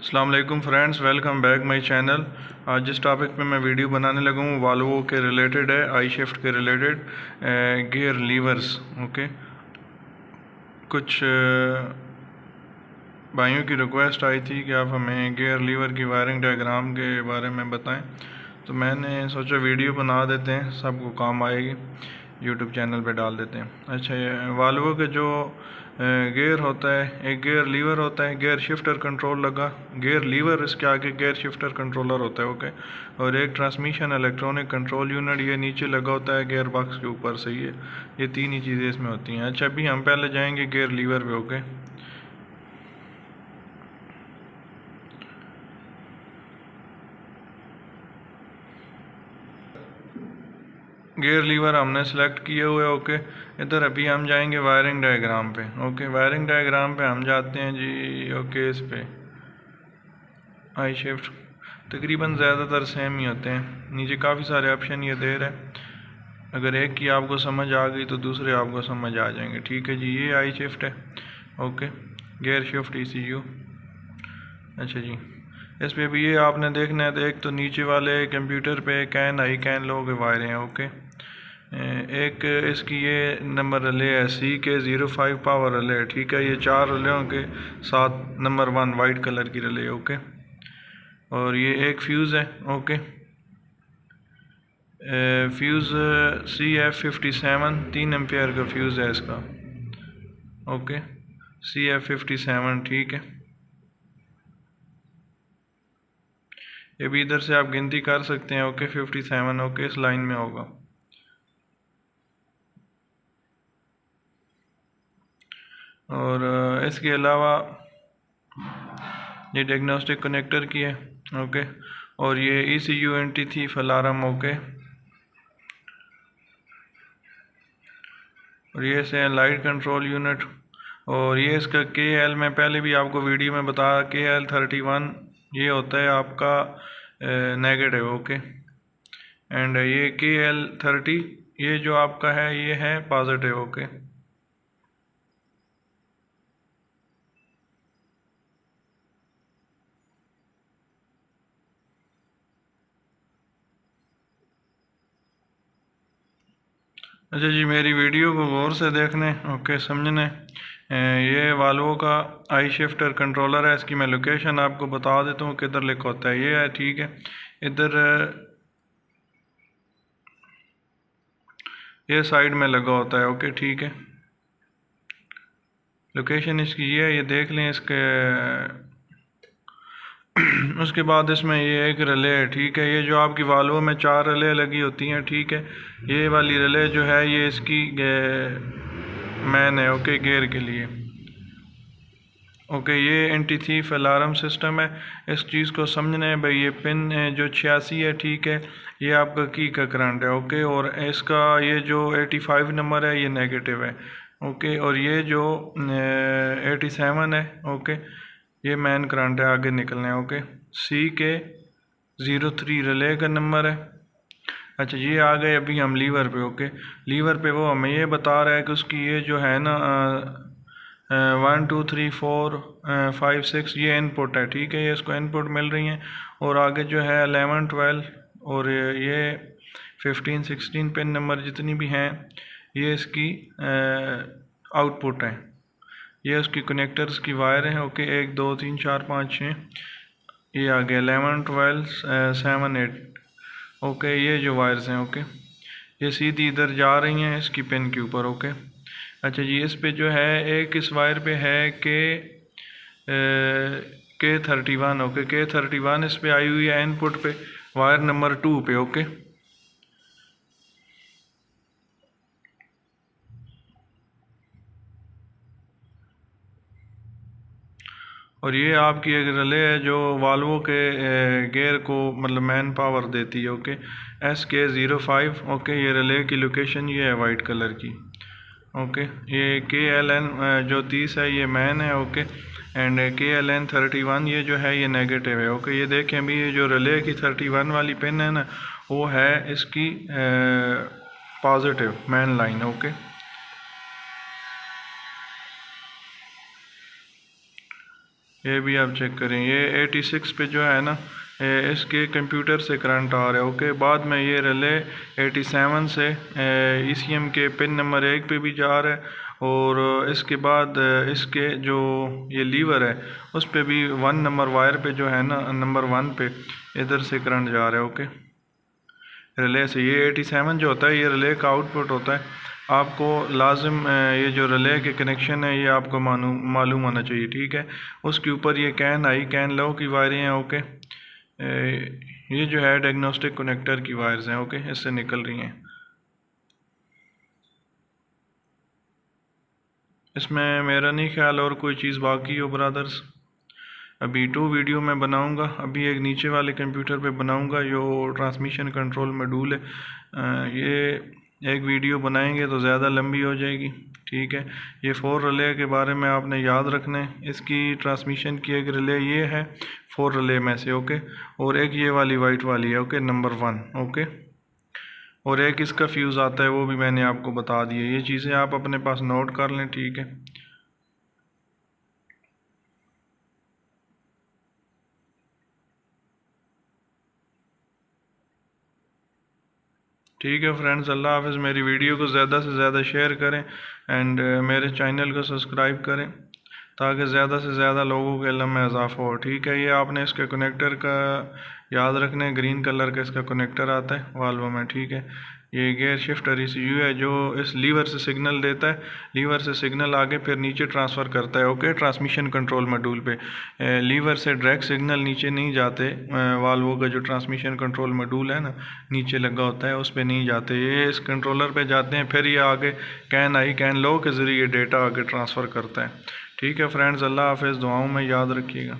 अस्सलाम वालेकुम friends, welcome back my channel. आज जिस टॉपिक पे मैं वीडियो बनाने लगा हूँ वाल्वो के रिलेटेड है, आई शिफ्ट के रिलेटेड, गियर लीवर्स। ओके, कुछ भाइयों की रिक्वेस्ट आई थी कि आप हमें गियर लीवर की वायरिंग डायग्राम के बारे में बताएं, तो मैंने सोचा वीडियो बना देते हैं, सबको काम आएगी, यूट्यूब चैनल पे डाल देते हैं। अच्छा, ये वाल्वो के जो गियर होता है, एक गियर लीवर होता है, गियर शिफ्टर कंट्रोल लगा, गियर लीवर, इसके आगे गियर शिफ्टर कंट्रोलर होता है। ओके, और एक ट्रांसमिशन इलेक्ट्रॉनिक कंट्रोल यूनिट ये नीचे लगा होता है गियर बॉक्स के ऊपर से। ये तीन ही चीज़ें इसमें होती हैं। अच्छा, अभी हम पहले जाएंगे गियर लीवर पे। ओके, गियर लीवर हमने सेलेक्ट किए हुए। ओके, इधर अभी हम जाएंगे वायरिंग डायग्राम पे। ओके, वायरिंग डायग्राम पे हम जाते हैं जी। ओके, इस पे आई शिफ्ट तकरीबन ज़्यादातर सेम ही होते हैं। नीचे काफ़ी सारे ऑप्शन ये दे रहे हैं, अगर एक की आपको समझ आ गई तो दूसरे आपको समझ आ जाएंगे। ठीक है जी, ये आई शिफ्ट है। Okay, gear shift ECU। अच्छा जी, इस पे भी ये आपने देखना है, तो एक तो नीचे वाले कंप्यूटर पे कैन आई कैन लो के वायरें हैं। ओके, एक इसकी ये नंबर रिले है CK05 पावर रिले। ठीक है, ये 4 रिलेों के साथ नंबर 1 वाइट कलर की रिले। ओके, और ये एक फ्यूज़ है। ओके, फ्यूज़ CF57 3 एम्पियर का फ्यूज़ है इसका। Okay, CF57। ठीक है, ये भी इधर से आप गिनती कर सकते हैं। ओके, 57। ओके, इस लाइन में होगा। और इसके अलावा ये डायग्नोस्टिक कनेक्टर की है। ओके, और ये ECU NT3 अलार्म। ओके, और ये से लाइट कंट्रोल यूनिट, और ये इसका KL में पहले भी आपको वीडियो में बताया, KL31 ये होता है आपका नेगेटिव। ओके, एंड ये KL30 ये जो आपका है ये है पॉजिटिव। ओके, अच्छा जी, मेरी वीडियो को गौर से देखने, ओके, समझने। ये वाल्वो का आई शिफ्टर कंट्रोलर है, इसकी मैं लोकेशन आपको बता देता हूँ किधर लिखा होता है। ये है, ठीक है, इधर ये साइड में लगा होता है। ओके, ठीक है, लोकेशन इसकी ये है, ये देख लें इसके। उसके बाद इसमें ये एक रिले है। ठीक है, ये जो आपकी वाल्वो में 4 रिले लगी होती हैं। ठीक है, ये वाली रिले जो है ये इसकी मैन है। ओके, गियर के लिए। ओके, ये NT3 अलार्म सिस्टम है। इस चीज़ को समझना है भाई, ये पिन जो 86 है, ठीक है, ये आपका की का करंट है। ओके, और इसका ये जो 85 नंबर है ये नेगेटिव है। ओके, और ये जो 87 है, ओके, ये मेन करंट है, आगे निकलना है। ओके, CK03 रिले का नंबर है। अच्छा, ये आ गए अभी हम लीवर पे। ओके, लीवर पे वो हमें ये बता रहा है कि उसकी ये जो है ना 1 2 3 4 5 6 ये इनपुट है। ठीक है, ये इसको इनपुट मिल रही हैं, और आगे जो है 11 12 और ये 15 16 पिन नंबर जितनी भी हैं ये इसकी आउटपुट है। ये उसकी कनेक्टर्स की वायर हैं। ओके, 1 2 3 4 5 6 ये आ गया 11 12 7 8। ओके, ये जो वायर्स हैं, ओके, ये सीधी इधर जा रही हैं इसकी पिन के ऊपर। ओके, अच्छा जी, इस पे जो है एक इस वायर पे है K31। ओके, K31 इस पे आई हुई है इनपुट पे, वायर नंबर 2 पे। ओके, और ये आपकी एक रिले है जो वाल्वो के गियर को मतलब मैन पावर देती है। Okay, SK05। ओके, ये रिले की लोकेशन ये है वाइट कलर की। ओके, ये KLN जो 30 है ये मैन है। ओके, एंड KLN 31 ये जो है ये नेगेटिव है। ओके, ये देखें अभी ये जो रिले की 31 वाली पिन है ना, वो है इसकी पॉजिटिव मैन लाइन। ओके, ये भी आप चेक करें, ये 86 पे जो है ना इसके कंप्यूटर से करंट आ रहा है। ओके, बाद में ये रिले 87 से ECM के पिन नंबर 1 पे भी जा रहा है, और इसके बाद इसके जो ये लीवर है उस पे भी 1 नंबर वायर पे जो है ना, नंबर 1 पे इधर से करंट जा रहा है। ओके, रिले से ये 87 जो होता है ये रिले का आउटपुट होता है। आपको लाजिम ये जो रिले के कनेक्शन है ये आपको मालूम होना चाहिए, ठीक है। उसके ऊपर ये कैन लो की वायरें हैं। ओके, ये जो है डायग्नोस्टिक कनेक्टर की वायर्स हैं। ओके, इससे निकल रही हैं। इसमें मेरा नहीं ख्याल और कोई चीज़ बाकी हो ब्रदर्स। अभी 2 वीडियो मैं बनाऊंगा, अभी एक नीचे वाले कंप्यूटर पे बनाऊंगा जो ट्रांसमिशन कंट्रोल मॉड्यूल है। ये एक वीडियो बनाएंगे तो ज़्यादा लंबी हो जाएगी, ठीक है। ये 4 रिले के बारे में आपने याद रखना है। इसकी ट्रांसमिशन की एक रिले ये है 4 रिले में से। ओके, और एक ये वाली वाइट वाली है। Okay, number 1। ओके, और एक इसका फ्यूज़ आता है, वो भी मैंने आपको बता दिया। ये चीज़ें आप अपने पास नोट कर लें, ठीक है। ठीक है फ्रेंड्स, अल्लाह हाफ़िज़। मेरी वीडियो को ज़्यादा से ज़्यादा शेयर करें एंड मेरे चैनल को सब्सक्राइब करें ताकि ज़्यादा से ज़्यादा लोगों के इल्म में इजाफ़ा हो, ठीक है। ये आपने इसके कनेक्टर का याद रखना है, ग्रीन कलर का इसका कनेक्टर आता है वाल्व में, ठीक है। ये गियर शिफ्टर ECU है जो इस लीवर से सिग्नल देता है, लीवर से सिग्नल आगे फिर नीचे ट्रांसफ़र करता है। ओके, ट्रांसमिशन कंट्रोल मॉड्यूल पे लीवर से डायरेक्ट सिग्नल नीचे नहीं जाते। वाल्वों का जो ट्रांसमिशन कंट्रोल मॉड्यूल है ना, नीचे लगा होता है, उस पर नहीं जाते, ये इस कंट्रोलर पे जाते हैं। फिर ये आगे कैन लो के ज़रिए डेटा आगे ट्रांसफ़र करता है, ठीक है फ्रेंड्स। अल्लाह हाफ़िज़, दुआओं में याद रखिएगा।